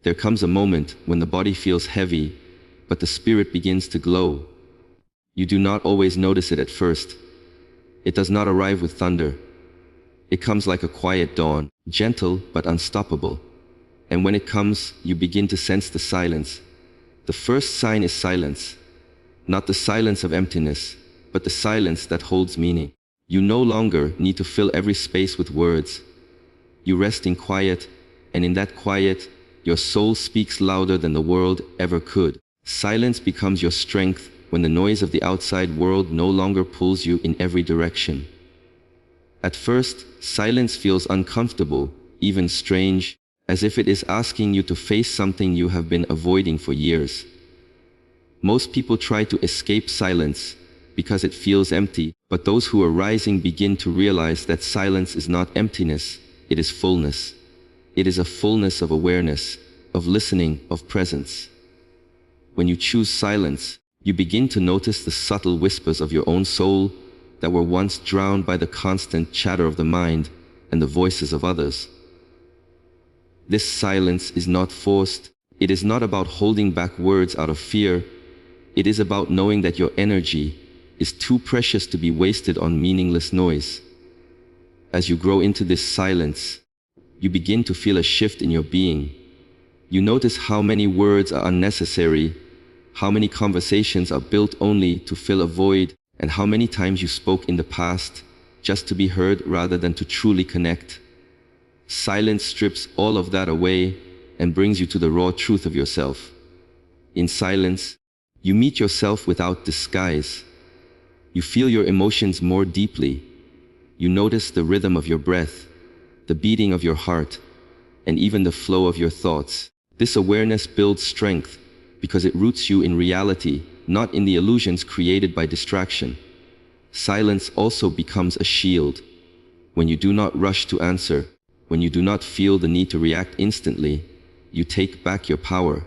There comes a moment when the body feels heavy, but the spirit begins to glow. You do not always notice it at first. It does not arrive with thunder. It comes like a quiet dawn, gentle but unstoppable. And when it comes, you begin to sense the silence. The first sign is silence. Not the silence of emptiness, but the silence that holds meaning. You no longer need to fill every space with words. You rest in quiet, and in that quiet, your soul speaks louder than the world ever could. Silence becomes your strength when the noise of the outside world no longer pulls you in every direction. At first, silence feels uncomfortable, even strange, as if it is asking you to face something you have been avoiding for years. Most people try to escape silence because it feels empty, but those who are rising begin to realize that silence is not emptiness, it is fullness. It is a fullness of awareness, of listening, of presence. When you choose silence, you begin to notice the subtle whispers of your own soul that were once drowned by the constant chatter of the mind and the voices of others. This silence is not forced. It is not about holding back words out of fear. It is about knowing that your energy is too precious to be wasted on meaningless noise. As you grow into this silence, you begin to feel a shift in your being. You notice how many words are unnecessary, how many conversations are built only to fill a void, and how many times you spoke in the past just to be heard rather than to truly connect. Silence strips all of that away and brings you to the raw truth of yourself. In silence, you meet yourself without disguise. You feel your emotions more deeply. You notice the rhythm of your breath, the beating of your heart, and even the flow of your thoughts. This awareness builds strength because it roots you in reality, not in the illusions created by distraction. Silence also becomes a shield. When you do not rush to answer, when you do not feel the need to react instantly, you take back your power.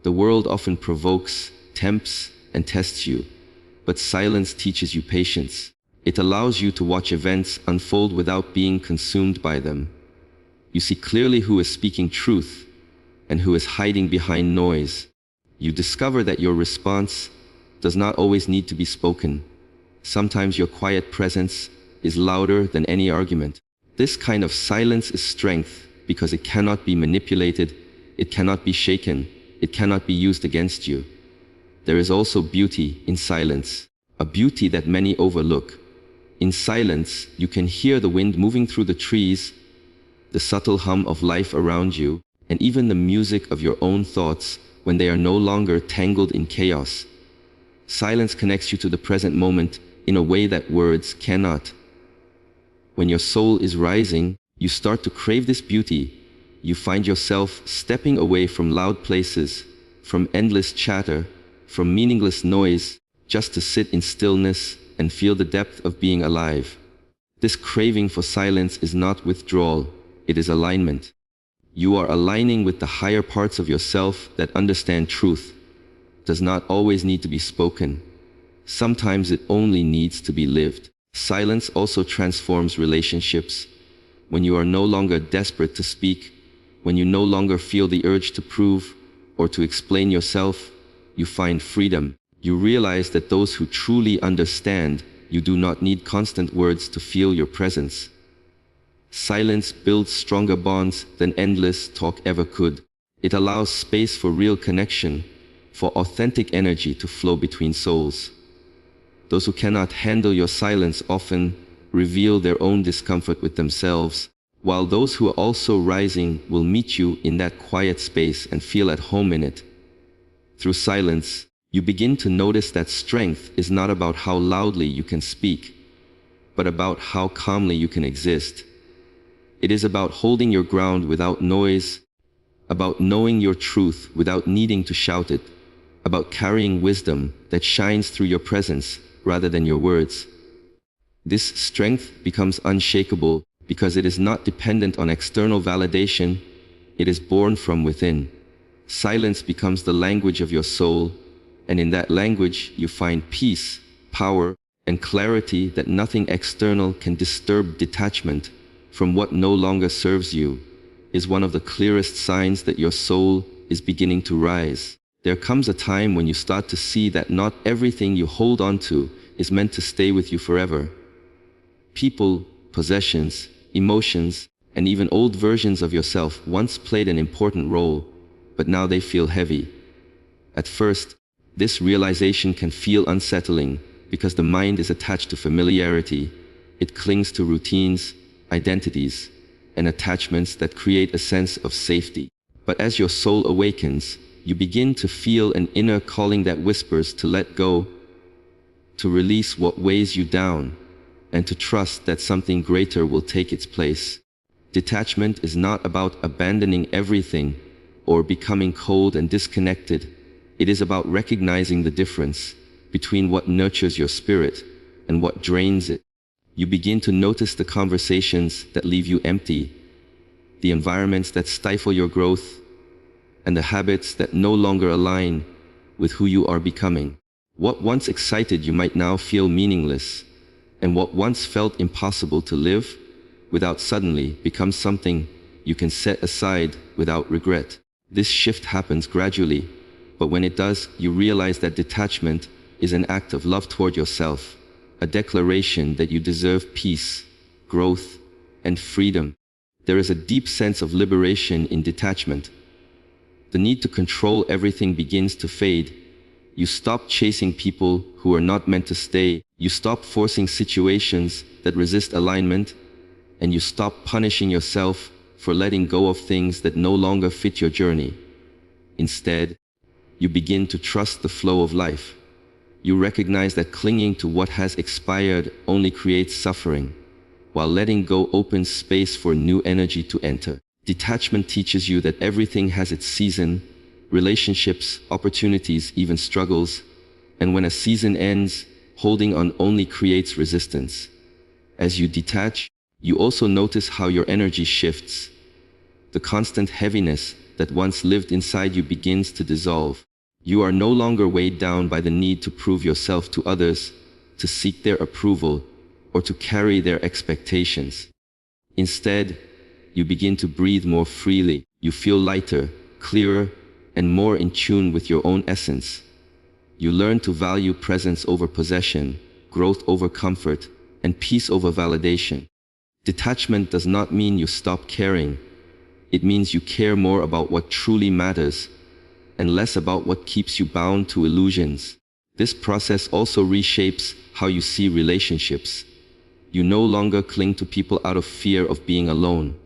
The world often provokes, tempts, and tests you, but silence teaches you patience. It allows you to watch events unfold without being consumed by them. You see clearly who is speaking truth and who is hiding behind noise. You discover that your response does not always need to be spoken. Sometimes your quiet presence is louder than any argument. This kind of silence is strength because it cannot be manipulated, it cannot be shaken, it cannot be used against you. There is also beauty in silence, a beauty that many overlook. In silence, you can hear the wind moving through the trees, the subtle hum of life around you, and even the music of your own thoughts when they are no longer tangled in chaos. Silence connects you to the present moment in a way that words cannot. When your soul is rising, you start to crave this beauty. You find yourself stepping away from loud places, from endless chatter, from meaningless noise, just to sit in stillness and feel the depth of being alive. This craving for silence is not withdrawal, it is alignment. You are aligning with the higher parts of yourself that understand truth. It does not always need to be spoken. Sometimes it only needs to be lived. Silence also transforms relationships. When you are no longer desperate to speak, when you no longer feel the urge to prove or to explain yourself, you find freedom. You realize that those who truly understand you do not need constant words to feel your presence. Silence builds stronger bonds than endless talk ever could. It allows space for real connection, for authentic energy to flow between souls. Those who cannot handle your silence often reveal their own discomfort with themselves, while those who are also rising will meet you in that quiet space and feel at home in it. Through silence, you begin to notice that strength is not about how loudly you can speak, but about how calmly you can exist. It is about holding your ground without noise, about knowing your truth without needing to shout it, about carrying wisdom that shines through your presence rather than your words. This strength becomes unshakable because it is not dependent on external validation, it is born from within. Silence becomes the language of your soul, and in that language you find peace, power, and clarity that nothing external can disturb. Detachment from what no longer serves you is one of the clearest signs that your soul is beginning to rise. There comes a time when you start to see that not everything you hold on to is meant to stay with you forever. People, possessions, emotions, and even old versions of yourself once played an important role, but now they feel heavy. At first, this realization can feel unsettling because the mind is attached to familiarity. It clings to routines, identities, and attachments that create a sense of safety. But as your soul awakens, you begin to feel an inner calling that whispers to let go, to release what weighs you down, and to trust that something greater will take its place. Detachment is not about abandoning everything or becoming cold and disconnected. It is about recognizing the difference between what nurtures your spirit and what drains it. You begin to notice the conversations that leave you empty, the environments that stifle your growth, and the habits that no longer align with who you are becoming. What once excited you might now feel meaningless, and what once felt impossible to live without suddenly become something you can set aside without regret. This shift happens gradually, but when it does, you realize that detachment is an act of love toward yourself, a declaration that you deserve peace, growth, and freedom. There is a deep sense of liberation in detachment. The need to control everything begins to fade. You stop chasing people who are not meant to stay. You stop forcing situations that resist alignment, and you stop punishing yourself for letting go of things that no longer fit your journey. Instead, you begin to trust the flow of life. You recognize that clinging to what has expired only creates suffering, while letting go opens space for new energy to enter. Detachment teaches you that everything has its season, relationships, opportunities, even struggles, and when a season ends, holding on only creates resistance. As you detach, you also notice how your energy shifts. The constant heaviness that once lived inside you begins to dissolve. You are no longer weighed down by the need to prove yourself to others, to seek their approval, or to carry their expectations. Instead, you begin to breathe more freely. You feel lighter, clearer, and more in tune with your own essence. You learn to value presence over possession, growth over comfort, and peace over validation. Detachment does not mean you stop caring. It means you care more about what truly matters and less about what keeps you bound to illusions. This process also reshapes how you see relationships. You no longer cling to people out of fear of being alone.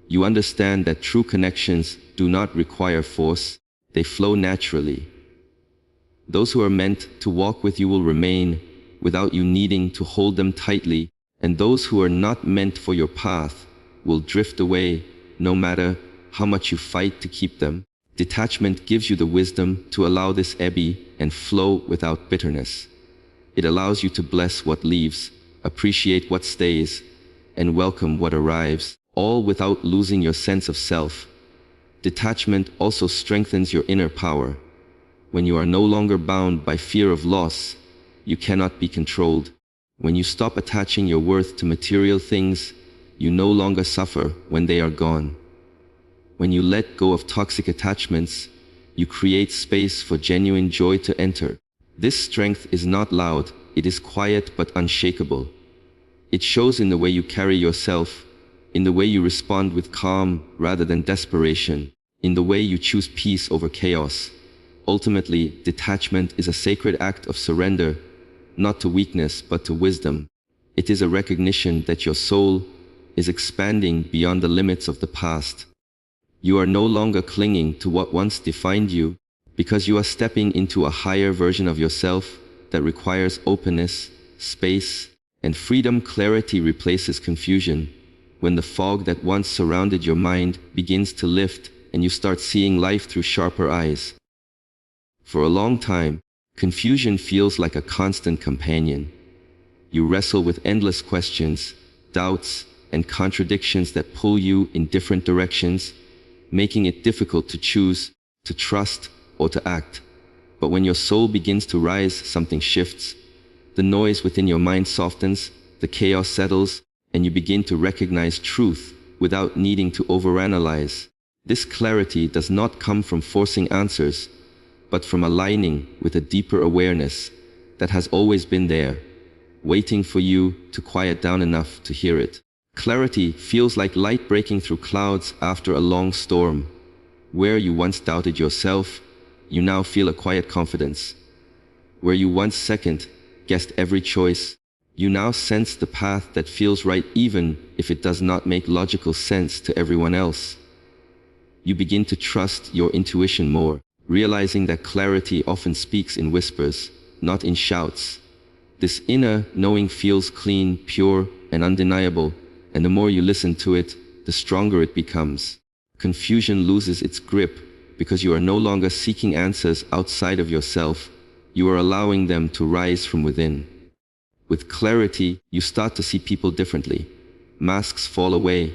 You understand that true connections do not require force, they flow naturally. Those who are meant to walk with you will remain without you needing to hold them tightly, and those who are not meant for your path will drift away no matter how much you fight to keep them. Detachment gives you the wisdom to allow this ebb and flow without bitterness. It allows you to bless what leaves, appreciate what stays, and welcome what arrives, all without losing your sense of self. Detachment also strengthens your inner power. When you are no longer bound by fear of loss, you cannot be controlled. When you stop attaching your worth to material things, you no longer suffer when they are gone. When you let go of toxic attachments, you create space for genuine joy to enter. This strength is not loud, it is quiet but unshakable. It shows in the way you carry yourself, in the way you respond with calm rather than desperation, in the way you choose peace over chaos. Ultimately, detachment is a sacred act of surrender, not to weakness but to wisdom. It is a recognition that your soul is expanding beyond the limits of the past. You are no longer clinging to what once defined you, because you are stepping into a higher version of yourself that requires openness, space, and freedom. Clarity replaces confusion. When the fog that once surrounded your mind begins to lift and you start seeing life through sharper eyes. For a long time, confusion feels like a constant companion. You wrestle with endless questions, doubts, and contradictions that pull you in different directions, making it difficult to choose, to trust, or to act. But when your soul begins to rise, something shifts. The noise within your mind softens, the chaos settles, and you begin to recognize truth without needing to overanalyze. This clarity does not come from forcing answers, but from aligning with a deeper awareness that has always been there, waiting for you to quiet down enough to hear it. Clarity feels like light breaking through clouds after a long storm. Where you once doubted yourself, you now feel a quiet confidence. Where you once second-guessed every choice, you now sense the path that feels right even if it does not make logical sense to everyone else. You begin to trust your intuition more, realizing that clarity often speaks in whispers, not in shouts. This inner knowing feels clean, pure, and undeniable, and the more you listen to it, the stronger it becomes. Confusion loses its grip because you are no longer seeking answers outside of yourself. You are allowing them to rise from within. With clarity, you start to see people differently. Masks fall away.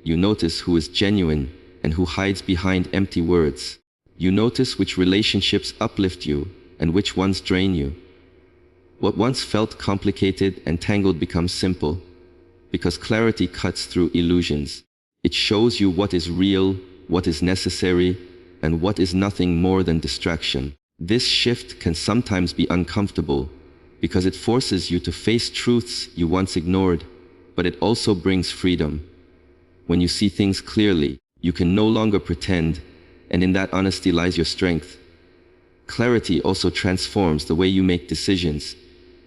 You notice who is genuine and who hides behind empty words. You notice which relationships uplift you and which ones drain you. What once felt complicated and tangled becomes simple, because clarity cuts through illusions. It shows you what is real, what is necessary, and what is nothing more than distraction. This shift can sometimes be uncomfortable, because it forces you to face truths you once ignored, but it also brings freedom. When you see things clearly, you can no longer pretend, and in that honesty lies your strength. Clarity also transforms the way you make decisions.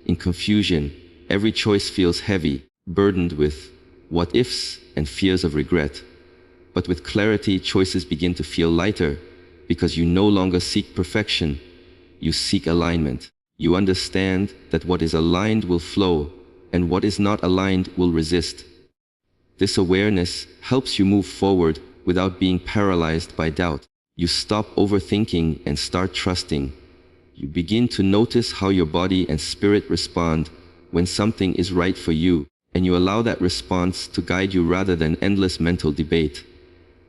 In confusion, every choice feels heavy, burdened with what-ifs and fears of regret. But with clarity, choices begin to feel lighter, because you no longer seek perfection, you seek alignment. You understand that what is aligned will flow, and what is not aligned will resist. This awareness helps you move forward without being paralyzed by doubt. You stop overthinking and start trusting. You begin to notice how your body and spirit respond when something is right for you, and you allow that response to guide you rather than endless mental debate.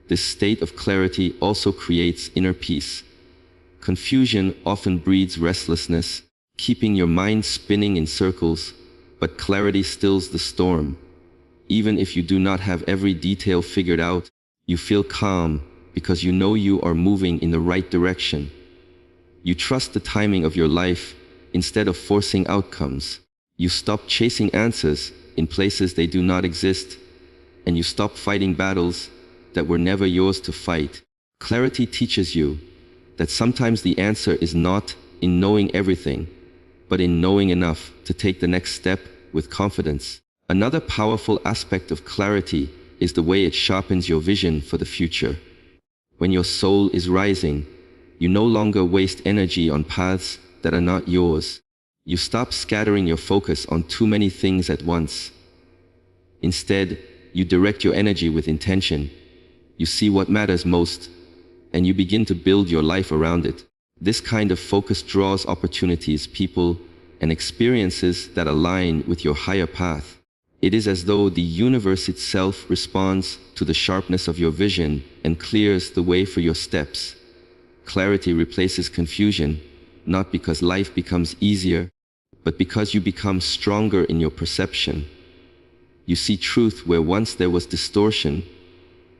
This state of clarity also creates inner peace. Confusion often breeds restlessness, keeping your mind spinning in circles, but clarity stills the storm. Even if you do not have every detail figured out, you feel calm because you know you are moving in the right direction. You trust the timing of your life instead of forcing outcomes. You stop chasing answers in places they do not exist, and you stop fighting battles that were never yours to fight. Clarity teaches you that sometimes the answer is not in knowing everything, but in knowing enough to take the next step with confidence. Another powerful aspect of clarity is the way it sharpens your vision for the future. When your soul is rising, you no longer waste energy on paths that are not yours. You stop scattering your focus on too many things at once. Instead, you direct your energy with intention. You see what matters most, and you begin to build your life around it. This kind of focus draws opportunities, people, and experiences that align with your higher path. It is as though the universe itself responds to the sharpness of your vision and clears the way for your steps. Clarity replaces confusion, not because life becomes easier, but because you become stronger in your perception. You see truth where once there was distortion.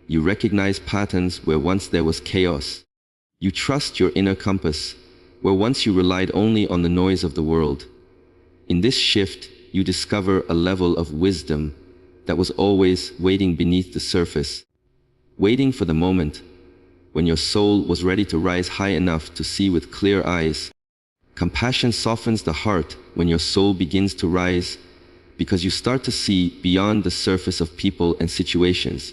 You recognize patterns where once there was chaos. You trust your inner compass, where once you relied only on the noise of the world. In this shift, you discover a level of wisdom that was always waiting beneath the surface, waiting for the moment when your soul was ready to rise high enough to see with clear eyes. Compassion softens the heart when your soul begins to rise, because you start to see beyond the surface of people and situations.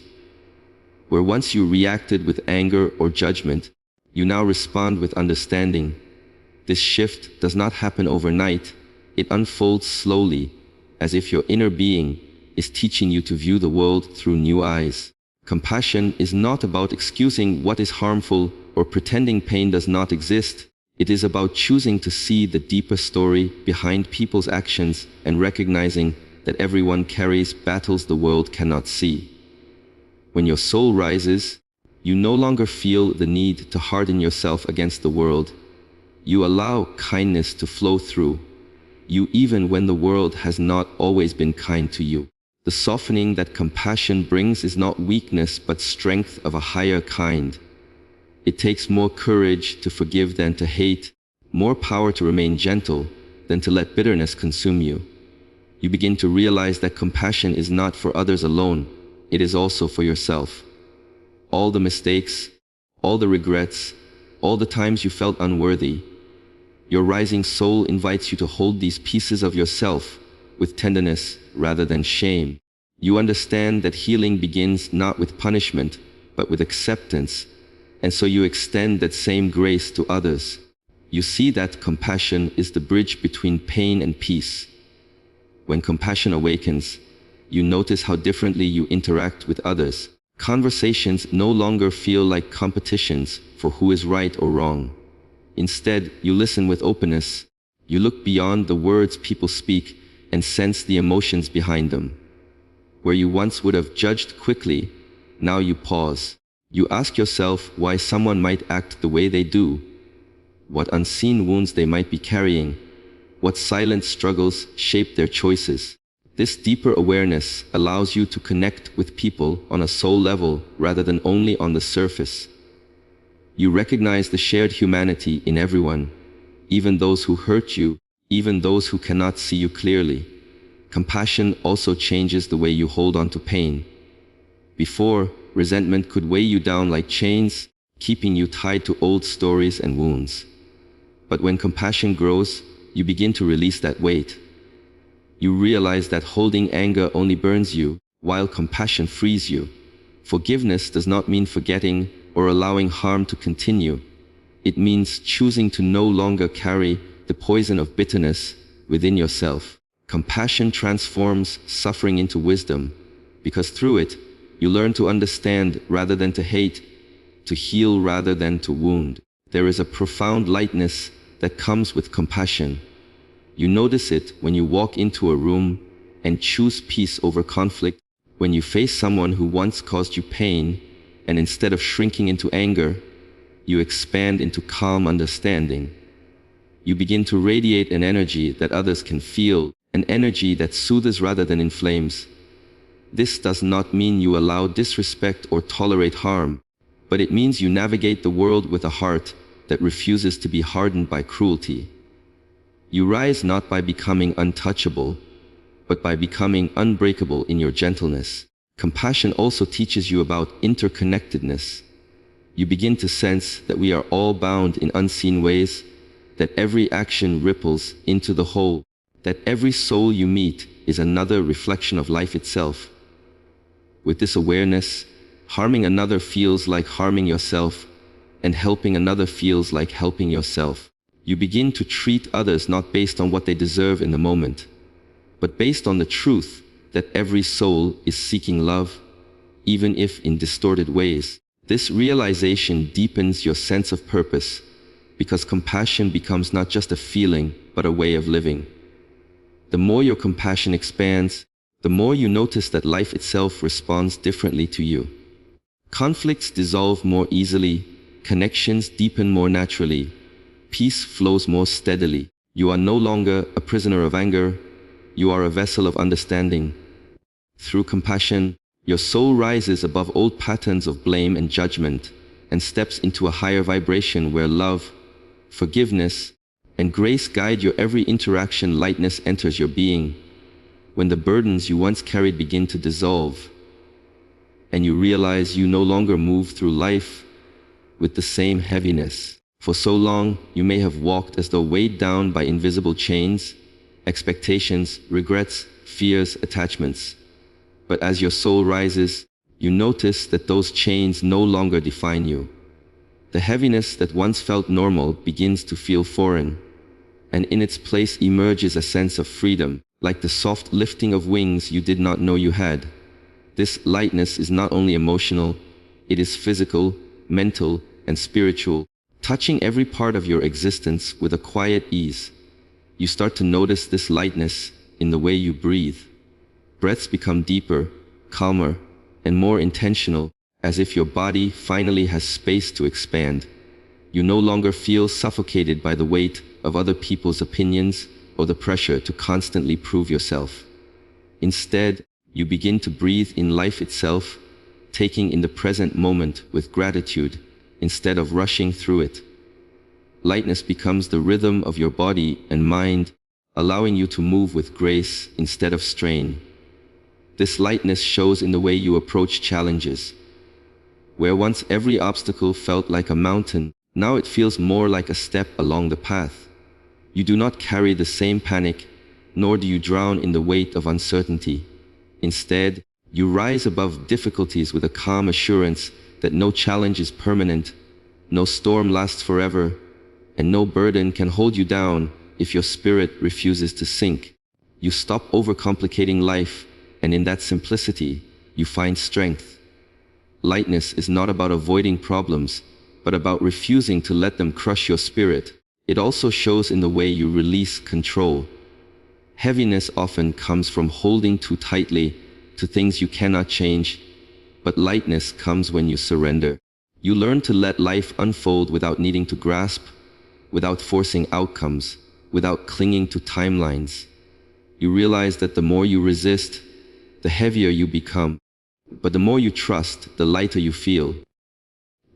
Where once you reacted with anger or judgment, you now respond with understanding. This shift does not happen overnight. It unfolds slowly, as if your inner being is teaching you to view the world through new eyes. Compassion is not about excusing what is harmful or pretending pain does not exist. It is about choosing to see the deeper story behind people's actions and recognizing that everyone carries battles the world cannot see. When your soul rises, you no longer feel the need to harden yourself against the world. You allow kindness to flow through you even when the world has not always been kind to you. The softening that compassion brings is not weakness but strength of a higher kind. It takes more courage to forgive than to hate, more power to remain gentle than to let bitterness consume you. You begin to realize that compassion is not for others alone, it is also for yourself. All the mistakes, all the regrets, all the times you felt unworthy, your rising soul invites you to hold these pieces of yourself with tenderness rather than shame. You understand that healing begins not with punishment, but with acceptance, and so you extend that same grace to others. You see that compassion is the bridge between pain and peace. When compassion awakens, you notice how differently you interact with others. Conversations no longer feel like competitions for who is right or wrong. Instead, you listen with openness. You look beyond the words people speak and sense the emotions behind them. Where you once would have judged quickly, now you pause. You ask yourself why someone might act the way they do, what unseen wounds they might be carrying, what silent struggles shape their choices. This deeper awareness allows you to connect with people on a soul level rather than only on the surface. You recognize the shared humanity in everyone, even those who hurt you, even those who cannot see you clearly. Compassion also changes the way you hold on to pain. Before, resentment could weigh you down like chains, keeping you tied to old stories and wounds. But when compassion grows, you begin to release that weight. You realize that holding anger only burns you, while compassion frees you. Forgiveness does not mean forgetting or allowing harm to continue. It means choosing to no longer carry the poison of bitterness within yourself. Compassion transforms suffering into wisdom, because through it, you learn to understand rather than to hate, to heal rather than to wound. There is a profound lightness that comes with compassion. You notice it when you walk into a room and choose peace over conflict, when you face someone who once caused you pain, and instead of shrinking into anger, you expand into calm understanding. You begin to radiate an energy that others can feel, an energy that soothes rather than inflames. This does not mean you allow disrespect or tolerate harm, but it means you navigate the world with a heart that refuses to be hardened by cruelty. You rise not by becoming untouchable, but by becoming unbreakable in your gentleness. Compassion also teaches you about interconnectedness. You begin to sense that we are all bound in unseen ways, that every action ripples into the whole, that every soul you meet is another reflection of life itself. With this awareness, harming another feels like harming yourself, and helping another feels like helping yourself. You begin to treat others not based on what they deserve in the moment, but based on the truth that every soul is seeking love, even if in distorted ways. This realization deepens your sense of purpose, because compassion becomes not just a feeling, but a way of living. The more your compassion expands, the more you notice that life itself responds differently to you. Conflicts dissolve more easily, connections deepen more naturally, peace flows more steadily. You are no longer a prisoner of anger, you are a vessel of understanding. Through compassion, your soul rises above old patterns of blame and judgment, and steps into a higher vibration where love, forgiveness, and grace guide your every interaction. Lightness enters your being, when the burdens you once carried begin to dissolve, and you realize you no longer move through life with the same heaviness. For so long, you may have walked as though weighed down by invisible chains, expectations, regrets, fears, attachments. But as your soul rises, you notice that those chains no longer define you. The heaviness that once felt normal begins to feel foreign, and in its place emerges a sense of freedom, like the soft lifting of wings you did not know you had. This lightness is not only emotional, it is physical, mental, and spiritual, touching every part of your existence with a quiet ease. You start to notice this lightness in the way you breathe. Breaths become deeper, calmer, and more intentional, as if your body finally has space to expand. You no longer feel suffocated by the weight of other people's opinions or the pressure to constantly prove yourself. Instead, You begin to breathe in life itself, taking in the present moment with gratitude instead of rushing through it. Lightness becomes the rhythm of your body and mind, allowing you to move with grace instead of strain. This lightness shows in the way you approach challenges. Where once every obstacle felt like a mountain, now it feels more like a step along the path. You do not carry the same panic, nor do you drown in the weight of uncertainty. Instead, you rise above difficulties with a calm assurance that no challenge is permanent, no storm lasts forever, and no burden can hold you down if your spirit refuses to sink. You stop overcomplicating life, and in that simplicity, you find strength. Lightness is not about avoiding problems, but about refusing to let them crush your spirit. It also shows in the way you release control. Heaviness often comes from holding too tightly to things you cannot change, but lightness comes when you surrender. You learn to let life unfold without needing to grasp, without forcing outcomes, without clinging to timelines. You realize that the more you resist, the heavier you become, but the more you trust, the lighter you feel.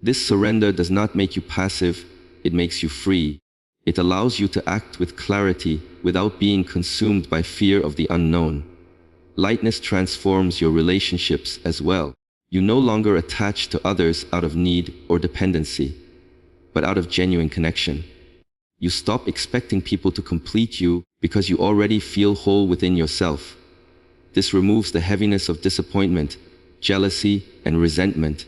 This surrender does not make you passive, it makes you free. It allows you to act with clarity without being consumed by fear of the unknown. Lightness transforms your relationships as well. You no longer attach to others out of need or dependency, but out of genuine connection. You stop expecting people to complete you because you already feel whole within yourself. This removes the heaviness of disappointment, jealousy, and resentment,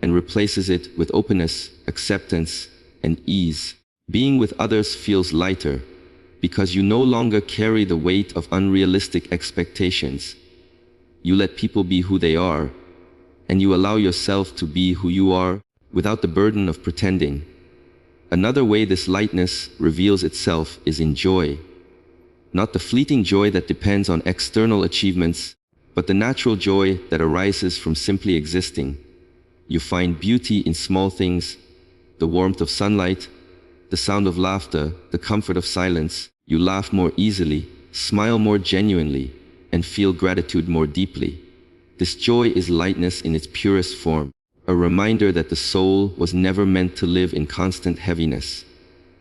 and replaces it with openness, acceptance, and ease. Being with others feels lighter because you no longer carry the weight of unrealistic expectations. You let people be who they are, and you allow yourself to be who you are without the burden of pretending. Another way this lightness reveals itself is in joy. Not the fleeting joy that depends on external achievements, but the natural joy that arises from simply existing. You find beauty in small things, the warmth of sunlight, the sound of laughter, the comfort of silence. You laugh more easily, smile more genuinely, and feel gratitude more deeply. This joy is lightness in its purest form, a reminder that the soul was never meant to live in constant heaviness.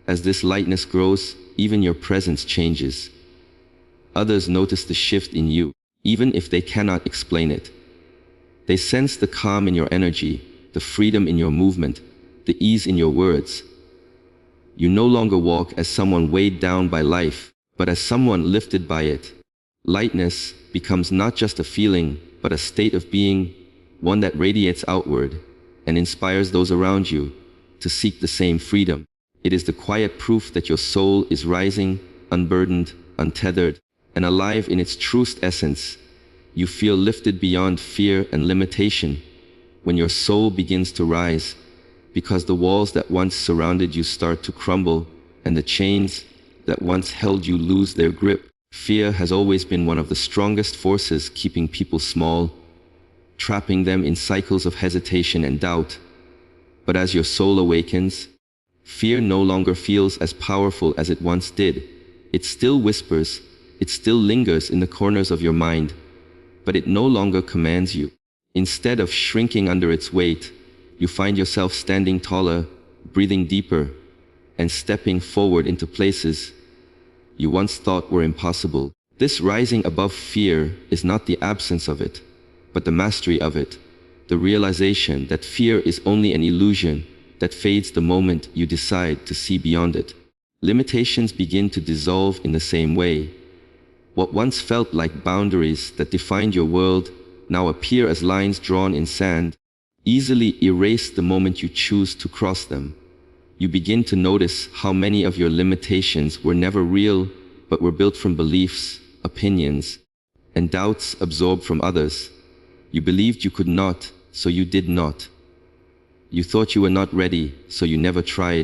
As this lightness grows, even your presence changes. Others notice the shift in you, even if they cannot explain it. They sense the calm in your energy, the freedom in your movement, the ease in your words. You no longer walk as someone weighed down by life, but as someone lifted by it. Lightness becomes not just a feeling, but a state of being, one that radiates outward and inspires those around you to seek the same freedom. It is the quiet proof that your soul is rising, unburdened, untethered, and alive in its truest essence. You feel lifted beyond fear and limitation when your soul begins to rise, because the walls that once surrounded you start to crumble, and the chains that once held you lose their grip. Fear has always been one of the strongest forces keeping people small, trapping them in cycles of hesitation and doubt. But as your soul awakens, fear no longer feels as powerful as it once did. It still whispers, it still lingers in the corners of your mind, but it no longer commands you. Instead of shrinking under its weight, you find yourself standing taller, breathing deeper, and stepping forward into places you once thought were impossible. This rising above fear is not the absence of it, but the mastery of it, the realization that fear is only an illusion that fades the moment you decide to see beyond it. Limitations begin to dissolve in the same way. What once felt like boundaries that defined your world now appear as lines drawn in sand, easily erased the moment you choose to cross them. You begin to notice how many of your limitations were never real, but were built from beliefs, opinions, and doubts absorbed from others. You believed you could not, so you did not. You thought you were not ready, so you never tried.